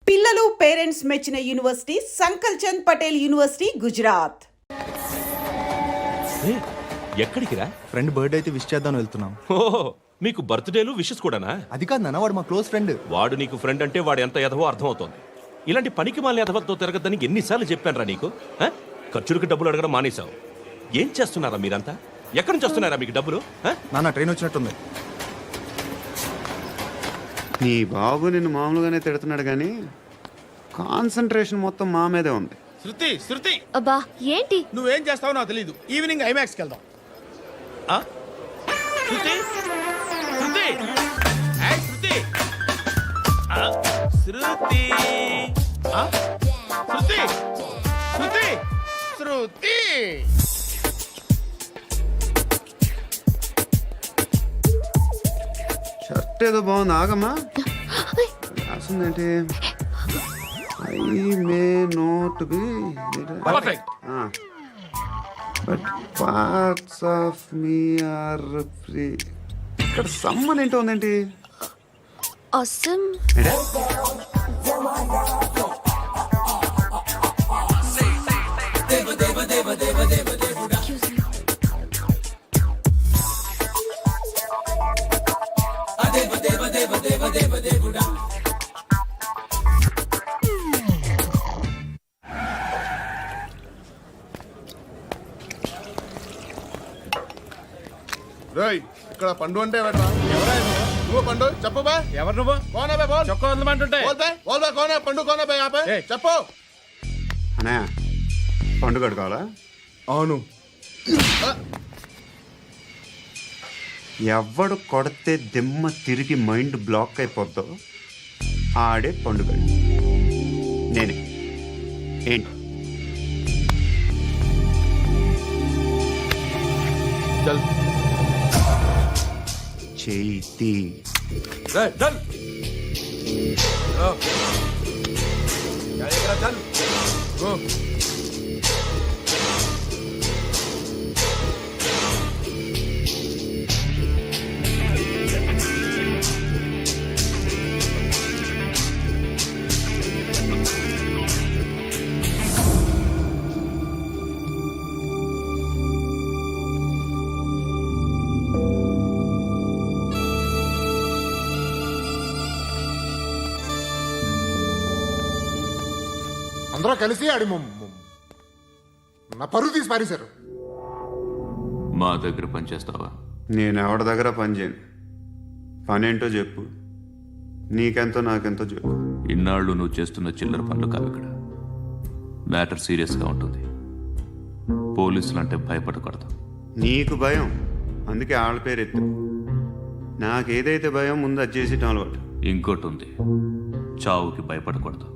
పిల్లలు పేరెంట్స్ మెచ్చిన university సంకల్ Chand Patel university Gujarat. ఎక్కడికి రా? ఫ్రెండ్ బర్త్డే అయితే విష్ చేద్దాం వెళ్తున్నాం. ఓహో, మీకు బర్త్డేలు విషెస్ కూడానా? అది కాదు నాన్న, వాడు మా క్లోజ్ ఫ్రెండ్. వాడు నీకు ఫ్రెండ్ అంటే వాడు ఎంత ఎదవో అర్థమవుతోంది. ఇలాంటి పనికి మాలిన ఎదవతో తిరగద్దని ఎన్నిసార్లు చెప్పానురా నీకు? ఖర్చులకు డబ్బులు అడగడం మానేశావు. ఏం చేస్తున్నారా మీరంతా? ఎక్కడి నుంచి వస్తున్నారా మీకు డబ్బులు? నాన్న ట్రైన్ వచ్చినట్టుంది. నీ బాబు నిన్ను మామూలుగానే తిడుతున్నాడు కానీ కాన్సన్ట్రేషన్ మొత్తం మా మీదే ఉంది. శృతి శృతి, అబ్బా ఏంటి? నువ్వేం చేస్తావో నాకు తెలీదు. ఈవినింగ్ ఐమాక్స్కి వెళ్దాం. శృతి శృతి ఏయ్ శృతి శృతి శృతి శృతి శృతి షర్ట్ ఏదో బాగుంది, ఆగమ్మా. రాసిందేంటి? I may not be perfect. But parts of me are free. ఇక్కడ సమ్మన్ ఏంటో ఉందేంటి? అసమ్ ఏంటే? రేయ్, ఇక్కడ పండు అంటే ఎవరా? నువ్వు పండు చెప్పు బా. ఎవరు నువ్వు? కోనా బే బోల్. చొక్కా వదలమంటుంటే బోల్ బే బోల్ బే కోనా పండు కోనా బే ఆపే ఏయ్. చెప్పు. అనే పండుగ కావాలా? అవును. ఎవడు కొడితే దిమ్మ తిరిగి మైండ్ బ్లాక్ అయిపోద్దో ఆడే పండుగ. నేనే. ఏంటి? చల్ చేతి రే చల్. చల్ గో. అందరూ కలిసి ఆడి నా పరువు తీసి పారేశారు. మా దగ్గర పనిచేస్తావా? నేను ఎవరి దగ్గర పని చేయను. పనేంటో చెప్పు. నీకెంతో నాకెంతో చెప్పు. ఇన్నాళ్ళు నువ్వు చేస్తున్న చిల్లర పనులు కావు ఇక్కడ. మ్యాటర్ సీరియస్గా ఉంటుంది. పోలీసులు అంటే భయపడకూడదు. నీకు భయం, అందుకే ఆళ్ళ పేరు ఎత్తు. నాకేదైతే భయం ముందు అది చేసేటం అలవాటు. ఇంకోటి ఉంది, చావుకి భయపడకూడదు.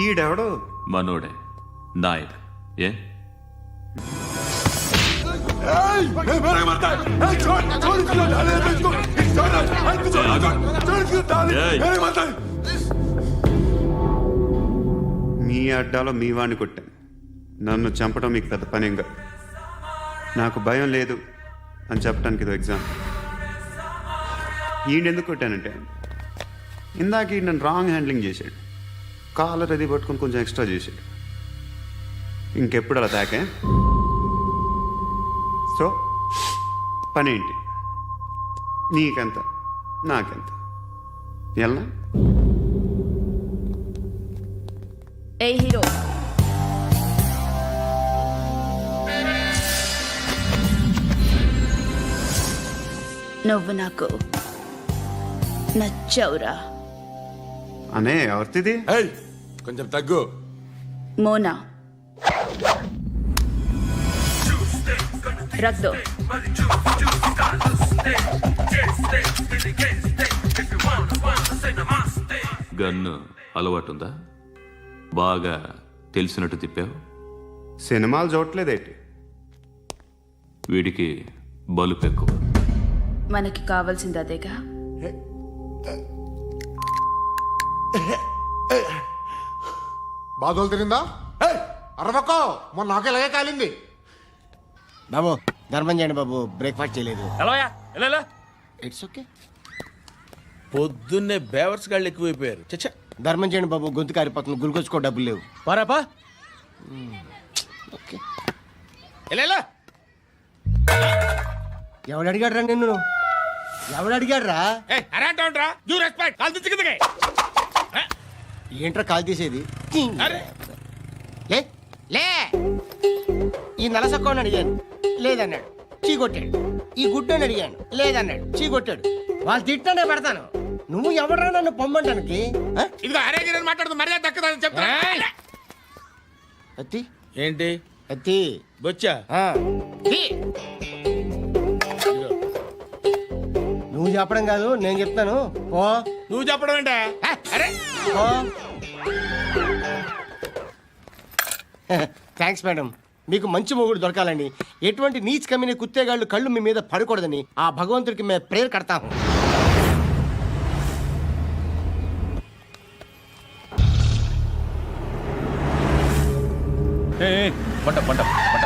ఈడెవడో మనోడే నాయక్. ఏ మీ అడ్డాలో మీ వాడిని కొట్టాను. నన్ను చంపడం మీకు పెద్ద పనేం కాదు. నాకు భయం లేదు అని చెప్పడానికి ఇది ఎగ్జాంపుల్. ఈయనెందుకు కొట్టానంటే ఇందాక ఈ నన్ను రాంగ్ హ్యాండ్లింగ్ చేశాడు. కాలర్ అది పట్టుకొని కొంచెం ఎక్స్ట్రా చేశాడు. ఇంకెప్పుడు అలా తాకే. సో పనేంటి? నీకెంత నాకెంత ఎలా? ఏ హీరో, నువ్వు నాకు నచ్చవురా. అనే ఎవరిది? ఏయ్ కొంచెం తగ్గు. మోనా రక్ దో. గన్ను అలవాటుందా? బాగా తెలిసినట్టు తిప్పావు. సినిమాలు చూడట్లేదేంటి? వీడికి బలుపు ఎక్కువ. మనకి కావాల్సింది అదేగా. బాధలు తిరిందా? అరవకో, మొన్న నాకు ఇలాగే కాలింది. బాబు ధర్మం చేయండి బాబు, బ్రేక్ఫాస్ట్ చేయలేదు. ఎలా ఇట్స్ ఓకే. పొద్దున్నే బేవర్స్ గాళ్ళు ఎక్కువైపోయారు. చచ్చా ధర్మం చేయండి బాబు, గొంతు కారిపోతుంది. గురికొచ్చుకో, డబ్బులు లేవు. పారాపా ఓకే. ఎలా ఎవడు అడిగాడు రా నిన్ను? ఎవడు అడిగాడు రా? అరేంటా యూ రెస్పెక్ట్ కాల్ తెచ్చి కిందకి. ఏంట్రా కాల్ తీసేది? అరే లే లే. ఈ నలసక్కని అడిగాను, లేదన్నాడు, చీ కొట్టాడు. ఈ గుడ్డని అడిగాను, లేదన్నాడు, చీ కొట్టాడు. వాళ్ళు తిట్టానే పెడతాను. నువ్వు ఎవడరా నన్ను పొమ్మంటానికి? ఇదిగో అరే గిరని మాట్లాడుతూ మర్యాద దక్కదని చెప్తా. అత్తి ఏంటి అత్తి బొచ్చా? ఆ. తీ. నువ్వు చెప్పడం కాదు, నేను చెప్తాను. ఓ నువ్వు చెప్పడం ఏంటే? అరే ఓ. Thanks madam. మీకు మంచి మొగుడు దొరకాలని, ఎటువంటి నీచ్ కమ్మిన కుత్తేగాళ్ళు కళ్ళు మీ మీద పడకూడదని ఆ భగవంతుడికి మేము ప్రేయర్ కడతాము. పంట పంట పంట.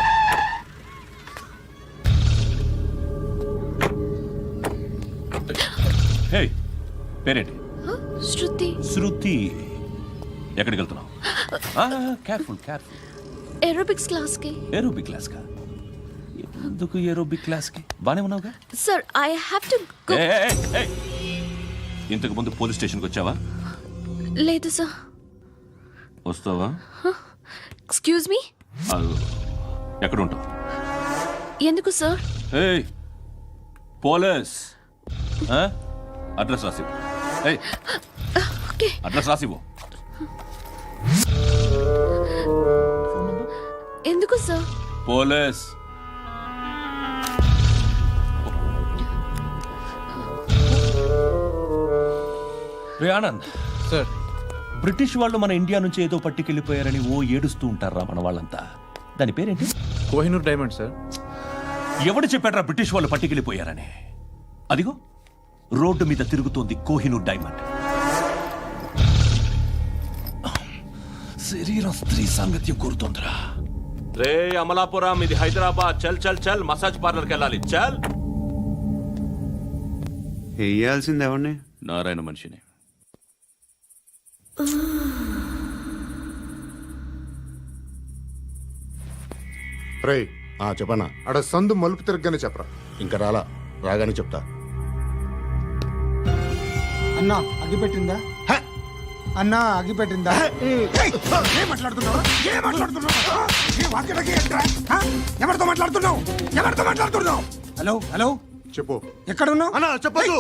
హే, పేరేంటి? శృతి. శృతి. ఎక్కడికి వెళ్తున్నావు? Careful careful. ఏరోబిక్స్ క్లాస్ కి. ఏరోబిక్ క్లాస్ కా? ఎందుకు ఏరోబిక్ క్లాస్ కి? బానే ఉన్నావుగా? Sir I have to go. ఇంతకు ముందు పోలీస్ స్టేషన్కి వచ్చావా? లేదు సార్. వస్తావా? Excuse me. ఎక్కడ ఉంటావు? ఎందుకు సార్? ఏయ్ పోలీస్, అడ్రస్ రాసివ్వు. ఏయ్ ఓకే. అడ్రస్ రాసివ్వు. ఎందుకు సార్? పోలీస్. రే ఆనంద్ సార్. బ్రిటిష్ వాళ్ళు మన ఇండియా నుంచి ఏదో పట్టుకెళ్ళిపోయారని ఓ ఏడుస్తూ ఉంటారా మన వాళ్ళంతా? దాని పేరేంటి? Kohinoor diamond sir. ఎవడు చెప్పాడ్రా బ్రిటిష్ వాళ్ళు పట్టుకెళ్ళిపోయారని? అదిగో రోడ్డు మీద తిరుగుతోంది కోహినూర్ డైమండ్. శరీరం స్త్రీ సాంగత్యం కోరుతోందిరా. రే అమలాపురం, ఇది హైదరాబాద్. చల్ చల్ చల్, మసాజ్ పార్లర్కి వెళ్ళాలి. చల్. వేయాల్సింది ఎవరిని? నారాయణ మనిషిని. రే చెప్పనా? అడ సందు మలుపు తిరగగానే చెప్పరా. ఇంకా రాలా, రాగానే చెప్తా. అన్నా అగ్గిపెట్టిందా? అన్నా అగ్గిపెట్టిందా? ఏం మాట్లాడుతున్నావు? ఎవరితో మాట్లాడుతున్నావు? ఎవరితో మాట్లాడుతున్నావు? హలో హలో, చెప్పు. ఎక్కడ ఉన్నావు? అన్నా చెప్పదు.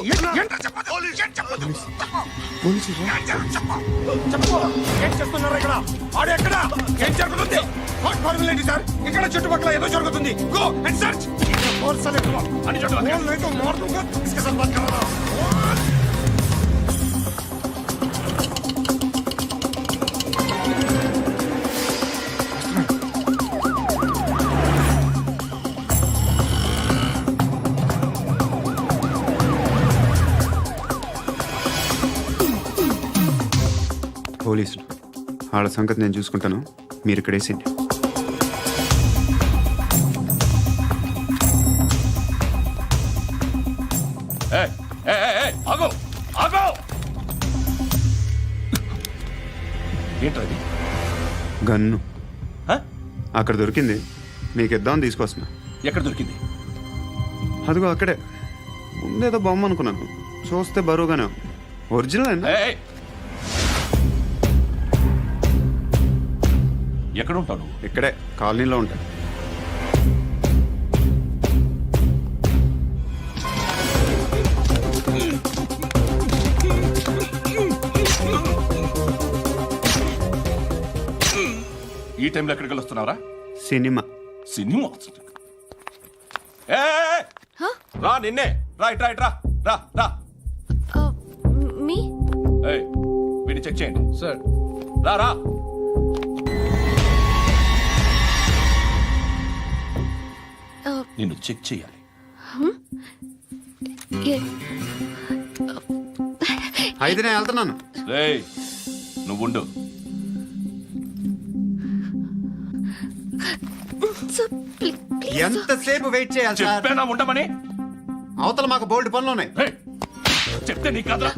ఏం చేస్తున్నారు ఇక్కడ? ఆడు ఎక్కడ? ఏం జరుగుతుంది? వాట్ ఫార్మల్ ఏంటి సార్? ఇక్కడ చుట్టుపక్కల ఏదో జరుగుతుంది. Go and search. అని పోలీసులు వాళ్ళ సంగతి నేను చూసుకుంటాను, మీరు ఇక్కడ వేసేయండి. ఆగో ఆగో. ఏంటది? గన్ను అక్కడ దొరికింది, మీకు ఇద్దామని తీసుకొస్తున్నా. ఎక్కడ దొరికింది? అదిగో అక్కడే. ముందేదో బొమ్మ అనుకున్నాను, చూస్తే బరువుగానే ఉంది. ఒరిజినల్ అండి. ఎక్కడ ఉంటావు నువ్వు? ఇక్కడే కాలనీలో ఉంటా. ఈ టైంలో ఎక్కడికి వస్తున్నావురా? సినిమా. సినిమా రా. నిన్నే రా. ఇట్రా ఇట్రా. రా రా. మీ వీడిని చెక్ చేయండి సార్. రా రా. నిన్ను చెక్ చేయాలి. అయితే నేను వెళ్తున్నాను. రేయ్ నువ్వుండు. ఎంతసేపు వెయిట్ చేయాలి సార్? చెప్పేనా ఉండమని? అవతల మాకు బోల్డ్ పనులు ఉన్నాయి. ఏయ్, చెప్తే నీకు కదా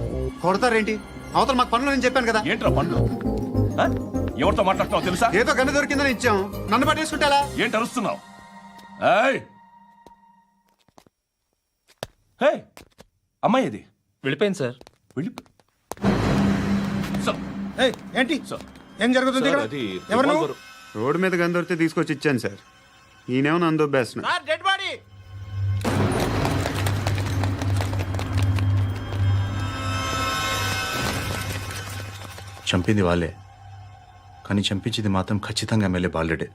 కొడతారేంటి? అవతల మాకు పనులు నేను చెప్పాను కదా. ఏంట్రా పండ్లు ఆ? ఎవరితో మాట్లాడుతున్నావు తెలుసా? ఏదో గన్ను దొరికిందని ఇచ్చాం, నన్ను పట్టేసుకుంటా. ఏంటి అరుస్తున్నావు? ఏయ్! ఏయ్! అమ్మాయి ఇది వెళ్ళిపోయింది సార్. వెళ్ళి సార్, ఏంటి సార్, ఏం జరుగుతుంది సార్, ఇక్కడ? అది ఎవరు నువ్వు? రివాల్వర్. రోడ్డు మీద గన్ను దొరికితే తీసుకొచ్చి ఇచ్చాను సార్. ఈయనేమో నన్ను దొబ్బేస్తున్నా. Dead body. చంపింది వాళ్ళే, కానీ చంపించింది మాత్రం ఖచ్చితంగా ఎమ్మెల్యే బాలుడే.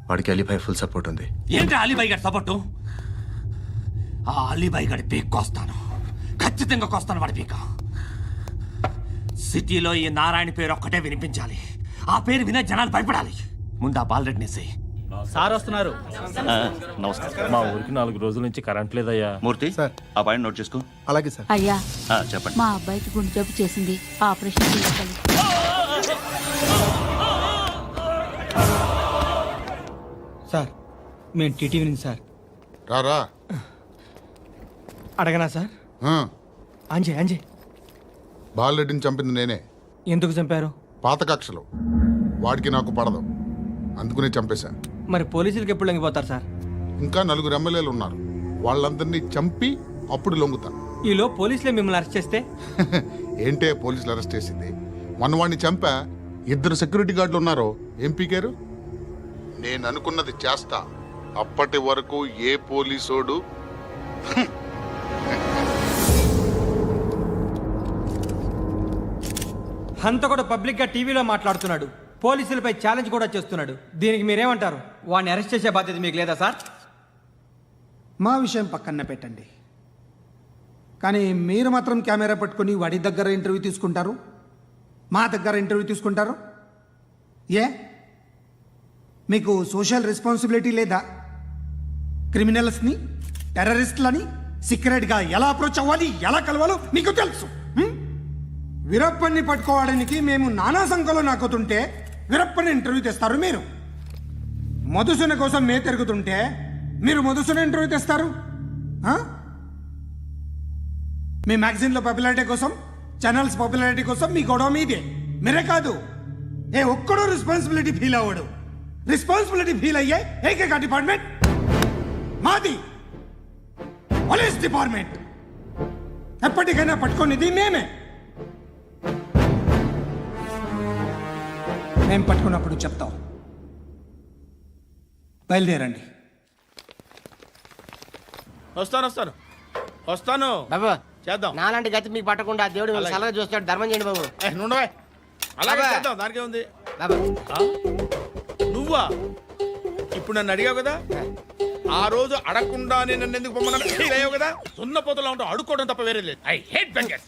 వాడికి అలీభాయ్ ఫుల్ సపోర్ట్ ఉంది. ఏంటి అలీబాయి గారి సపోర్టు? ఆ అలీబాయి గారి పీక్ కోస్తాను, ఖచ్చితంగా కోస్తాను వాడి పీక. సిటీలో ఈ నారాయణ పేరు ఒక్కటే వినిపించాలి. ఆ పేరు వినే జనాలు భయపడాలి. ముందు ఆ బాలరెడ్డి నేసి. సార్ వస్తున్నారు. నమస్కారం. మా ఊరికి 4 రోజుల నుంచి కరెంట్ లేదయ్యా. మూర్తి ఆ పాయింట్ నోట్ చేసుకో. అలాగే సార్. అయ్యా, చెప్పండి. మా అబ్బాయికి గుండె జబ్బు చేసింది, ఆపరేషన్ చేయాలి. సార్ మేము టీటీవీ నుంచి సార్. రారా. అడగనా సార్? అంజయ్ బాలరెడ్డిని చంపింది నేనే. ఎందుకు చంపారు? పాత కక్షలు. వాడికి నాకు పడదు, అందుకునే చంపేశా. మరి పోలీసులకు ఎప్పుడు లొంగిపోతారు సార్? ఇంకా 4 ఎమ్మెల్యేలు ఉన్నారు, వాళ్ళందరినీ చంపి అప్పుడు లొంగుతా. ఈలో పోలీసులే మిమ్మల్ని అరెస్ట్ చేస్తే? ఏంటే పోలీసులు అరెస్ట్ చేసింది? మొన్న వాడిని చంపా, 2 సెక్యూరిటీ గార్డులు ఉన్నారు, ఏం పీకారు? నేను అనుకున్నది చేస్తా. అప్పటి వరకు ఏ పోలీసోడు హంతకుడు పబ్లిక్ గా టీవీలో మాట్లాడుతున్నాడు, పోలీసులపై ఛాలెంజ్ కూడా చేస్తున్నాడు. దీనికి మీరేమంటారు? వాడిని అరెస్ట్ చేసే బాధ్యత మీకు లేదా సార్? మా విషయం పక్కన పెట్టండి, కానీ మీరు మాత్రం కెమెరా పట్టుకొని వాడి దగ్గర ఇంటర్వ్యూ తీసుకుంటారు, మా దగ్గర ఇంటర్వ్యూ తీసుకుంటారు. ఏ మీకు సోషల్ రెస్పాన్సిబిలిటీ లేదా? క్రిమినల్స్ని, టెర్రరిస్టులని సీక్రెట్గా ఎలా అప్రోచ్ అవ్వాలి, ఎలా కలవాలో మీకు తెలుసు. వీరప్పన్ని పట్టుకోవడానికి మేము నానా సంఖ్యలో నాకుతుంటే వీరప్పని ఇంటర్వ్యూ తెస్తారు మీరు. మధుసూన కోసం మే తిరుగుతుంటే మీరు మధుసూన ఇంటర్వ్యూ తెస్తారు. మీ మ్యాగజైన్లో పాపులారిటీ కోసం, ఛానల్స్ పాపులారిటీ కోసం మీ గొడవ మీదే. మీరే కాదు, ఏ ఒక్కడో రెస్పాన్సిబిలిటీ ఫీల్ అవ్వడు. రెస్పాన్సిబిలిటీ ఫీల్ అయ్యే ఏకైక డిపార్ట్మెంట్ మాది, పోలీస్ డిపార్ట్మెంట్. ఎప్పటికైనా పట్టుకునేది మేమే. మేము పట్టుకున్నప్పుడు చెప్తాం. బయలుదేరండి. వస్తాను బాబు చేద్దాం. నాలాంటి గతి మీకు పట్టకుండా దేవుడు మిమ్మల్ని సలహా చూస్తాడు. ధర్మం చేయండి బాబు. నుండవే అలాగే అబ్బా. చేద్దాం, దానికే ఉంది. బాబు నువ్వా ఇప్పుడు నన్ను అడిగావు కదా, ఆ రోజు అడగకుండానే నన్ను ఎందుకు పొమ్మన్నా ఫీల్ అయ్యావు కదా. సున్న పోతలో ఉంటావు, అడుక్కోవడం తప్ప వేరే లేదు. I hate bangers.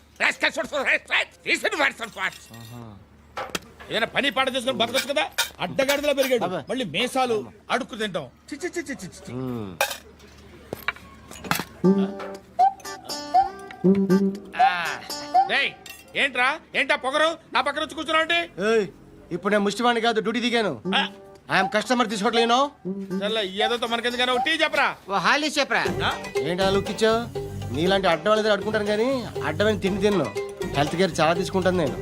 ఏదైనా పని పాట చేసుకుని బతకొచ్చు కదా. అడ్డగాడిదలా పెరిగాడు, మళ్ళీ మేసాలు అడుక్కు తింటాం. చి చి చి చి చి చి. రేయ్, ఏంటా పొగరు నా పక్కన వచ్చి కూర్చున్నావు అంటే? ఇప్పుడు నేను ముష్టివాణి కాదు, డ్యూటీ దిగాను. ఐఎమ్ కస్టమర్ తీసుకోవట్లేను. ఏదో మనకెందుకైనా టీ చెప్పరా. ఓ హాలీస్ చెప్పరా. ఏంటి లుక్ ఇచ్చావు? నీలాంటి అడ్డం వాళ్ళ దగ్గర అడుకుంటాను కానీ అడ్డమైన తిండి తిన్ను. హెల్త్ కేర్ చాలా తీసుకుంటాను నేను.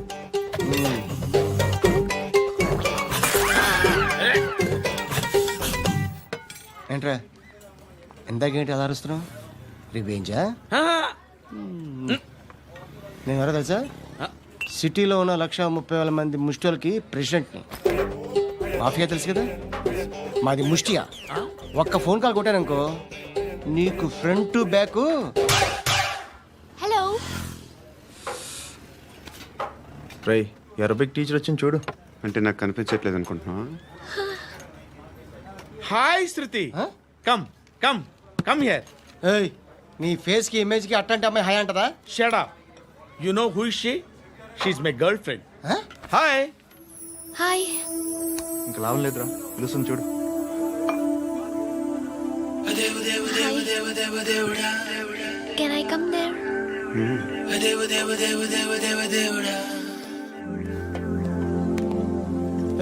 ఏంట్రా ఎందాకేంటి అలా అరుస్తున్నావు? రివేంజా? నేను ఎవరో తెలుసా? సిటీలో ఉన్న 130,000 మంది ముష్టిలకి ప్రెసిడెంట్ని. మాఫియా తెలుసు కదా, మాది ముష్టియా. ఒక్క ఫోన్ కాల్ కొట్టాననుకో నీకు ఫ్రంట్ టు బ్యాక్. హలో, రై, అరబిక్ టీచర్ వచ్చింది చూడు. అంటే నాకు కనిపించట్లేదు అనుకుంటున్నా. Hi Shruti, come come come here. ఏయ్, నీ ఫేస్ కి ఇమేజ్ కి అట్లాంటి అమ్మాయి హాయ్ అంటదా? Shut up. You know who is she? She is my girlfriend. Hi. Hi. ఇంకా లాభం లేదురా, పిలుస్తుంది చూడు. Can I come there?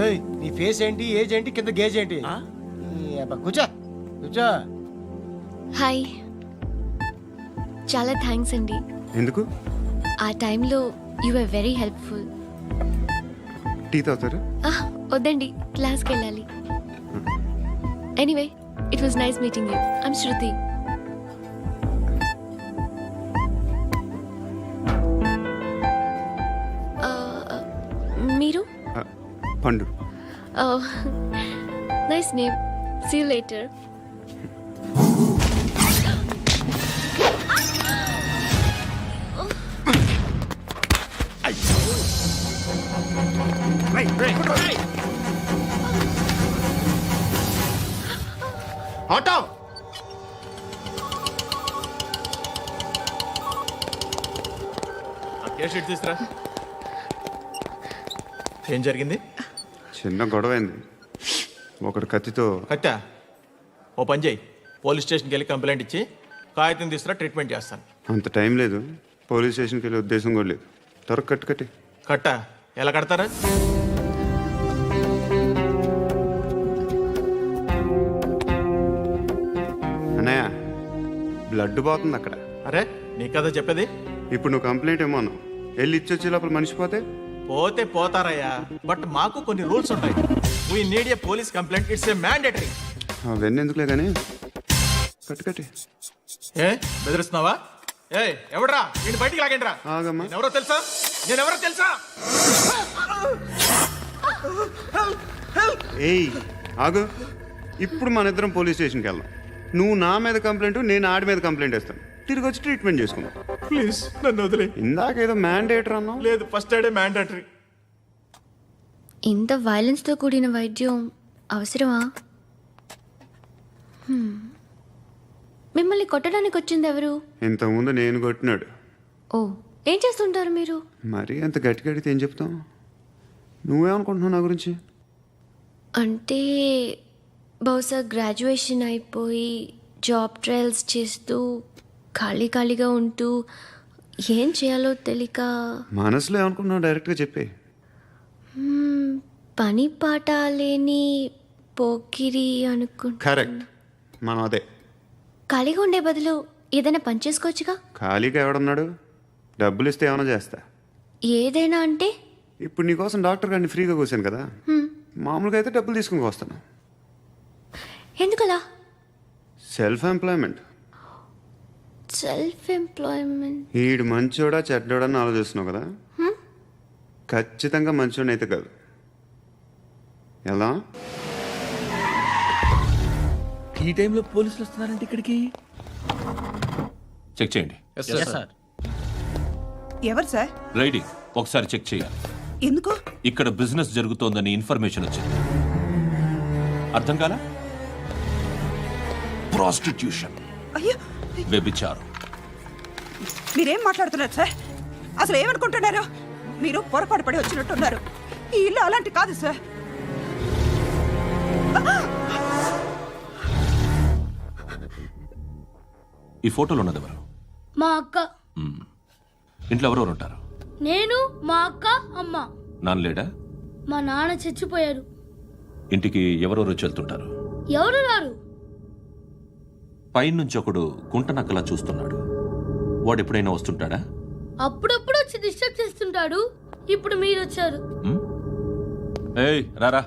ఏయ్, నీ ఫేస్ ఏంటి, ఏజ్ ఏంటి, కింద గేజ్ ఏంటి? కూర్చో కూర్చో. హాయ్. చాలా థ్యాంక్స్ అండి. ఎందుకు? ఆ టైంలో you are very helpful. Tea తాగుతారా? వద్దండి, క్లాస్కి వెళ్ళాలి. Anyway, it was nice meeting you. I'm Shruti. మీరు? Pandu. Nice name. See you later. Auto sheet తీసురా. ఏం జరిగింది? చిన్న గొడవ అయింది. ఒకడు కత్తితో. కట్టా? ఓ పని చేయి, పోలీస్ స్టేషన్కి వెళ్ళి కంప్లైంట్ ఇచ్చి కాగితం తీసుకురా, ట్రీట్మెంట్ చేస్తాను. అంత టైం లేదు. పోలీస్ స్టేషన్కి వెళ్ళే ఉద్దేశం కూడా లేదు. త్వరగా కట్టి. కట్టా? ఎలా కడతారా? అన్నయ్య, బ్లడ్ పోతుంది అక్కడ. అరే నీ కదా చెప్పేది. ఇప్పుడు నువ్వు కంప్లైంట్ ఏమో అన్నావు. వెళ్ళి ఇచ్చొచ్చే లోపల మనిషి పోతే పోతే పోతారయ్యా, బట్ మాకు కొన్ని రూల్స్ ఉంటాయి. We need a police complaint. It's a mandatory. అవన్నీ ఎందుకులే కానీ కట్టి. ఏ బెదిరిస్తున్నావా? ఏ ఎవడ్రా? నేను బయటికి లాగండి రా. ఆగమ్మా. నేనెవరో తెలుసా? ఏయ్ ఆగు. ఇప్పుడు మన ఇద్దరం పోలీస్ స్టేషన్కి వెళ్దాం. నువ్వు నా మీద కంప్లైంట్, నేను ఆడి మీద కంప్లైంట్ వేస్తాను. తిరిగి వచ్చి ట్రీట్మెంట్ చేసుకుందాం. ప్లీజ్ నన్ను వదిలే. ఇందాకేదో మ్యాండేటర్ అన్నావు. లేదు, ఫస్ట్ ఎయిడే మ్యాండేటరీ. ఇంత వైలెన్స్తో కూడిన వైద్యం అవసరమా? మిమ్మల్ని కొట్టడానికి వచ్చింది ఎవరు? ఇంతకుముందు నేను కొట్టినాడు. ఓ, ఏం చేస్తుంటారు మీరు? మరీ అంత గట్టిగా అడిగితే ఏం చెప్తాం? నువ్వేమనుకుంటున్నావు నా గురించి? అంటే బహుశా గ్రాడ్యుయేషన్ అయిపోయి జాబ్ ట్రయల్స్ చేస్తూ ఖాళీగా ఉంటూ ఏం చేయాలో తెలియక. మనసులో ఏమనుకుంటున్నావు డైరెక్ట్గా చెప్పే. పని పాట లేని పోకిరి కరెక్ట్, మనం అదే. ఖాళీగా ఉండే బదులు ఏదైనా పని చేసుకోవచ్చుగా. ఖాళీగా ఎవడన్నాడు? డబ్బులు ఇస్తే ఏమైనా చేస్తా. ఏదైనా అంటే? ఇప్పుడు నీకోసం డాక్టర్ గారిని ఫ్రీగా కూర్చాను కదా. మామూలుగా అయితే డబ్బులు తీసుకుని వస్తాను. ఎందుకలా? Self employment. ఈడు మంచోడా చెడ్డోడా అని ఆలోచిస్తున్నావు కదా. ఖచ్చితంగా మంచోడని అయితే కాదు. ఎలా? ఈ టైంలో పోలీసులు వస్తున్నారంటే ఇక్కడికి. చెక్ చేయండి. ఎవరు సార్? రైడింగ్ ఒకసారి చెక్ చేయాలి. ఎందుకు? ఇక్కడ బిజినెస్ జరుగుతోందని ఇన్ఫర్మేషన్ వచ్చింది. అర్థం కాలా? ప్రాస్టిట్యూషన్, అయ్యో, వ్యభిచారం. మీరేం మాట్లాడుతున్నారు సార్? అసలు ఏమనుకుంటున్నారు? మీరు పొరపాటు పడి వచ్చినట్టున్నారు. ఈ ఇల్లు అలాంటి కాదు సార్. ఈ ఫోటోలో ఉన్నది ఎవరు? మా అక్క. ఇంట్లో ఎవరెవరు ఉంటారు? నేను, మా అక్క, అమ్మ. నాన్న లేడా? మా నాన్న చచ్చిపోయారు. ఇంటికి ఎవరెవరు వచ్చి వెళ్తుంటారు? ఎవరు రారు. పైనుంచి ఒకడు గుంట నక్కలా చూస్తున్నాడు. వాడు ఎప్పుడైనా వస్తుంటాడా? అప్పుడప్పుడు వచ్చి డిస్టర్బ్ చేస్తుంటాడు. ఇప్పుడు మీరు వచ్చారు. ఏయ్ రారా,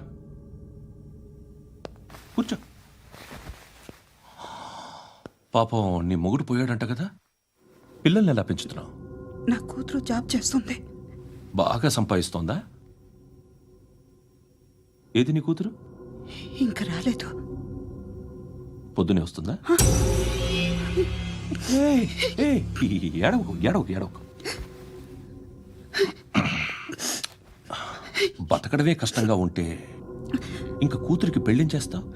కూర్చో. పాపం నీ మొగుడు పోయాడంట కదా. పిల్లల్ని ఎలా పెంచుతున్నావు? నా కూతురు జాబ్ చేస్తుంది. బాగా సంపాదిస్తోందా? ఏది నీ కూతురు? ఇంకా రాలేదు. పొద్దునే వస్తుందా? ఏడవకు. బతకడమే కష్టంగా ఉంటే ఇంకా కూతురికి పెళ్ళించేస్తావు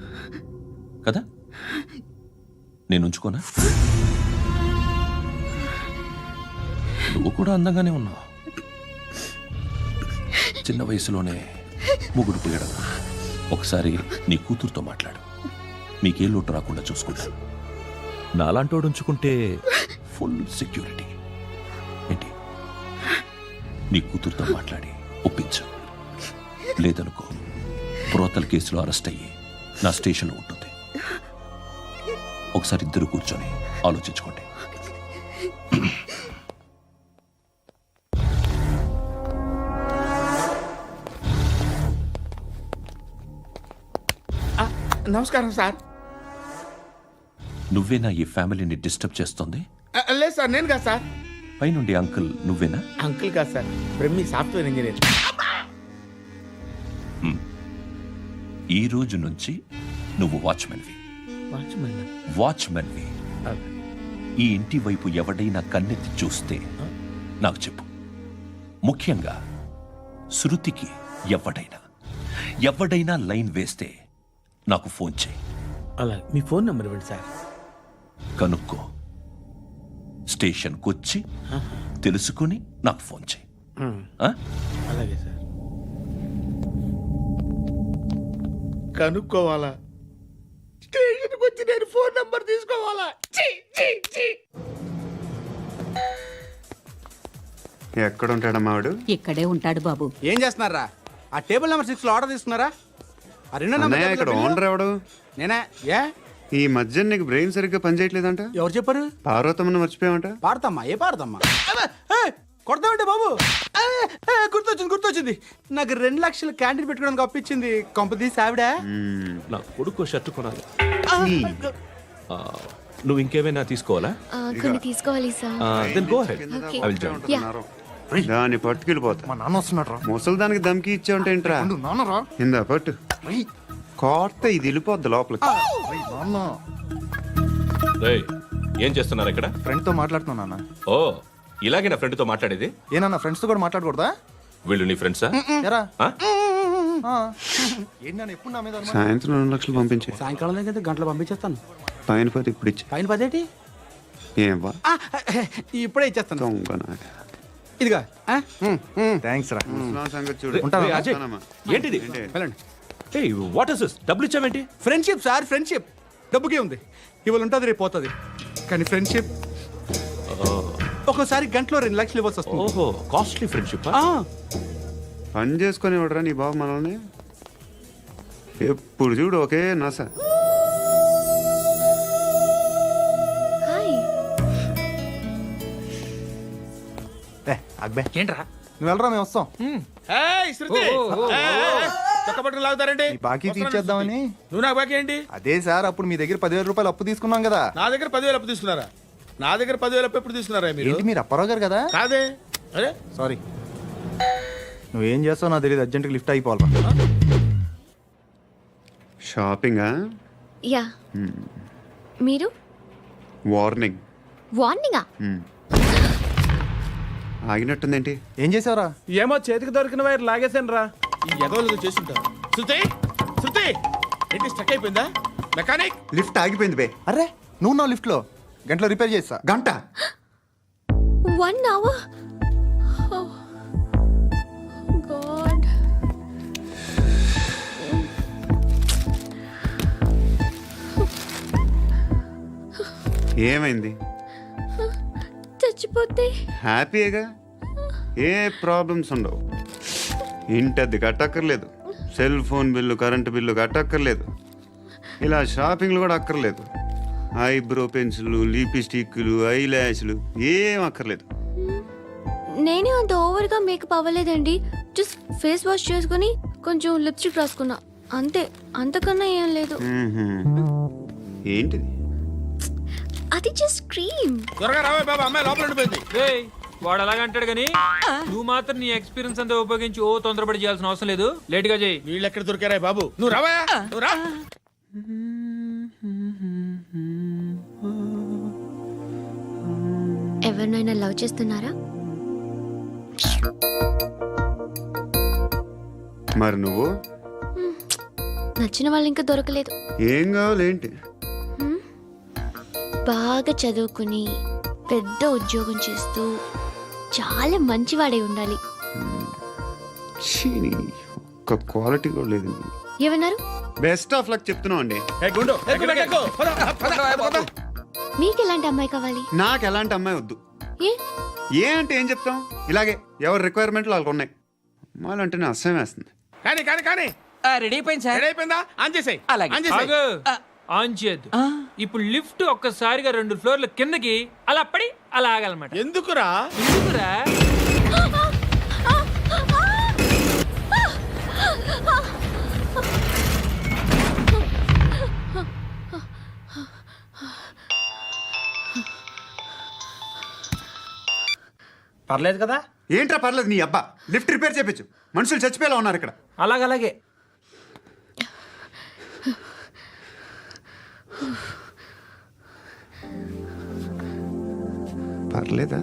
కదా. నేను ఉంచుకోనా? నువ్వు కూడా అందంగానే ఉన్నావు. చిన్న వయసులోనే ముగ్గురు పోయడం. ఒకసారి నీ కూతురుతో మాట్లాడు. మీకే లోటు రాకుండా చూసుకుంటా. నాలాంటోడు ఉంచుకుంటే ఫుల్ సెక్యూరిటీ. ఏంటి? నీ కూతురుతో మాట్లాడి ఒప్పించు. లేదనుకో, ప్రోతల కేసులో అరెస్ట్ అయ్యి నా స్టేషన్లో ఉంటుంది. ఒకసారి ఇద్దరు కూర్చొని ఆలోచించుకోండి. నమస్కారం సార్. నువ్వేనా ఈ ఫ్యామిలీని డిస్టర్బ్ చేస్తుంది? లేదు సార్, నేను కాదు సార్. పైనుండి అంకుల్ నువ్వేనా? అంకుల్ కాదు సార్, బ్రహ్మి సాఫ్ట్వేర్ ఇంజనీర్. ఈ రోజు నుంచి నువ్వు వాచ్మెన్వి. వాచ్మెన్వి. ఈ ఇంటి వైపు ఎవడైనా కన్నెత్తి చూస్తే నాకు చెప్పు. ముఖ్యంగా శృతికి ఎవడైనా లైన్ వేస్తే నాకు ఫోన్ చేయి. అలా మీ ఫోన్ నెంబర్ ఇవ్వండి సార్. కనుక్కో, స్టేషన్కి వచ్చి తెలుసుకుని నాకు ఫోన్ చేయి. ఆ? అలాగే సార్. కనుక్కోవాలా? స్టేషన్కి వచ్చి నేను ఫోన్ నెంబర్ తీసుకోవాలా? ఛీ, ఛీ, ఛీ. ఎక్కడ ఉంటాడమ్మా వాడు? ఇక్కడే ఉంటాడు బాబు. ఏం చేస్తున్నారా? ఆ టేబుల్ నెంబర్ 6 లో ఆర్డర్ తీసుకున్నారా? ఆ రెండో అన్నయ్య, ఇక్కడ ఓనర్ ఎవడు? నేనే. ఏ ఈ మధ్య నీకు బ్రెయిన్ సరిగ్గా పనిచేయట్లేదంట. ఎవరు చెప్పారు? పార్వతమ్మను మర్చిపోయామంట. పాడతామ్మా? ఏ పాడతామ్మా? కొడతామంటే బాబు. గుర్తొచ్చింది. నాకు 2 లక్షలు క్యాంటీన్ పెట్టుకోవడానికి అప్పించింది కొంపదీసి ఆవిడ. నా కొడుకు షర్ట్ కొనాలి. ఆ, నువ్వు ఇంకేమైనా తీసుకోవాలా? కొన్ని తీసుకోవాలి sir. Then go ahead. Okay. I will join. దాన్ని పట్టుకెళ్ళిపోతా. మా నాన్న వస్తున్నాడు. ముసలి దానికి దమ్కి ఇచ్చావంటే ఏంట్రా? నాన్నరా ఇందా పట్టు. కోర్త ఇది వెళ్ళిపోద్ది లోపలికి. నాన్న రేయ్, ఏం చేస్తున్నారు ఇక్కడ? ఫ్రెండ్ తో మాట్లాడుతున్నా నాన్న. ఓ, ఇలాగే నా ఫ్రెండ్తో మాట్లాడేది? ఏనా ఫ్రెండ్స్ తో కూడా మాట్లాడకూడదా? వీళ్ళు నీ ఫ్రెండ్సా? ఎరా ఆ? ఏంటి నాన్న ఎప్పుడు నా మీద అనుమానం? సాయంత్రం 2 లక్షలు పంపించే. సాయంకాలం దగ్గర గంటలు పంపించేస్తాను. పైన 10 ఇప్పుడు ఇచ్చే. పైన 10 ఏం వా ఇప్పుడే ఇచ్చేస్తాను. దొంగనా. ఇదిగా థ్యాంక్స్ రా. ముసలాం సంగతి చూడు. రేయ్, అజయ్, ఏంటిది? వెళ్ళండి. ఏయ్, వాట్ ఇస్ దిస్? డబ్బులు ఇచ్చావేంటి? Friendship sir, friendship. డబ్బుకే ఉంది. ఇవాళ ఉంటుంది, రేపు పోతుంది. కానీ ఫ్రెండ్షిప్ ఒక్కోసారి గంటలో 2 లక్షలు ఇవ్వాల్సి వస్తుంది. ఓహో, కాస్ట్లీ ఫ్రెండ్షిప్. పని చేసుకొని ఇవ్వడరా నీ బాబు మనల్ని? ఎప్పుడు చూడు ఒకే నస. హాయ్. అక్బే ఏంట్రా? నువ్వు వెళ్ళరా, మేము వస్తాం. ఏయ్, శృతి. చొక్కా పట్టుకుని లాగుతారండి? ఈ బాకీ తీర్చేద్దామని. నువ్వు నాకు బాకీ ఏంటి? అదే సార్, అప్పుడు మీ దగ్గర 10,000 రూపాయలు అప్పు తీసుకున్నాం కదా. నా దగ్గర 10,000 అప్పు తీసుకున్నారా? నా దగ్గర 10,000 అప్పు ఎప్పుడు తీసుకున్నారా మీరు? ఏంటి మీరు అప్పారావు గారు కదా? కాదే. అరే సారీ. నువ్వేం చేస్తావు నాకు తెలియదు, అర్జెంట్గా లిఫ్ట్ అయిపోవాలరా. షాపింగా? యా. మీరు? వార్నింగ్. వార్నింగా? ఆగినట్టుందేంటి? ఏం చేసావురా? ఏమో చేతికి దొరికిన వైర్ లాగేసాను రా. ఈ ఎగవలు చేస్తుంటారు. శృతి, శృతి, ఏంటి స్టక్ అయిపోయిందా? మెకానిక్. లిఫ్ట్ ఆగిపోయింది బే. అరే నువ్వు నా లిఫ్ట్లో గంటలో రిపేర్ చేస్తా. గంట? 1 hour? Oh. God. ఏమైంది? చచ్చిపోతే? హ్యాపీగా, ఏ ప్రాబ్లమ్స్ ఉండవు. ఇంటద్ది కట్టక్కర్లేదు, cell phone bill, current bill కట్టక్కర్లేదు, ఇలా షాపింగ్లు కూడా అక్కర్లేదు. ఐబ్రో పెన్సిల్లు, లిప్స్టిక్లు, ఐ ల్యాష్లు ఏం అక్కర్లేదు. నేనే అంత ఓవర్గా మేకప్ అవ్వలేదండి. జస్ట్ ఫేస్ వాష్ చేసుకుని కొంచెం లిప్స్టిక్ రాసుకున్నా అంతే. అంతకన్నా ఏం లేదు. ఏంటిది? అది జస్ట్ క్రీమ్. త్వరగా రావే బాబా, అమ్మాయి లోపల ఉండిపోయింది. వాడు అలాగంటాడు కానీ నువ్వు మాత్రం నీ ఎక్స్పీరియన్స్ అంతా ఉపయోగించి ఓ తొందరపడి చేయాల్సిన అవసరం లేదు. లేట్ గా చేయి. వీళ్ళు ఎక్కడ దొరికారా బాబు? నువ్వు రావా, నువ్వు రా. ఎవరినైనా లవ్ చేస్తున్నారా? మరి నువ్వు? నచ్చిన వాళ్ళు ఇంకా దొరకలేదు. ఏం కావాలేంటి? బాగా చదువుకుని పెద్ద ఉద్యోగం చేస్తూ చాలా మంచివాడై ఉండాలి. ఒక్క క్వాలిటీ కూడా లేదు. ఏమన్నారు? బెస్ట్ ఆఫ్ లక్ చెప్తున్నావు అండి. మీకు ఎలాంటి అమ్మాయి కావాలి? నాకు ఎలాంటి అమ్మాయి వద్దు. ఏ అంటే ఏం చెప్తాం, ఇలాగే ఎవరి రిక్వైర్మెంట్లు వాళ్ళకు ఉన్నాయి. అమ్మాయిలు అంటే నేను అసహ్యం వేస్తుంది. కానీ కానీ కానీ రెడీ అయిపోయింది సార్. రెడీ అయిపోయిందా? ఆన్ చేసేయ్. అలాగే. ఆన్ చేసేయ్. ఆన్ చేయద్దు. ఇప్పుడు లిఫ్ట్ ఒక్కసారిగా 2 ఫ్లోర్ల కిందకి అలా పడి అలా ఆగాలన్నమాట. ఎందుకురా? ఎందుకురా? పర్లేదు కదా? ఏంట్రా పర్లేదు నీ అబ్బా, లిఫ్ట్ రిపేర్ చేయించు. మనుషులు చచ్చిపోయేలా ఉన్నారు ఇక్కడ. అలాగే పర్లేదా?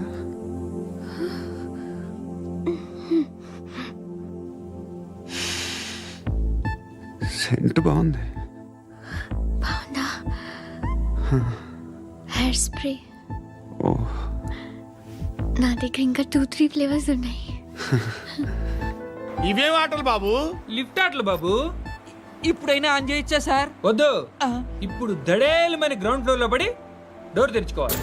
సెంట్ బాగుంది. బాగుందా? Hair spray. ఓ, నా దగ్గర ఇంకా 2-3 ఫ్లేవర్స్ ఉన్నాయి. ఇవేం ఆటలు బాబు? లిఫ్ట్ ఆటలు బాబు. ఇప్పుడైనా ఆన్ చేయొచ్చా సార్? వద్దు. ఇప్పుడు దడేలు మరి గ్రౌండ్ ఫ్లోర్ లో పడి డోర్ తెరుచుకోవాలి.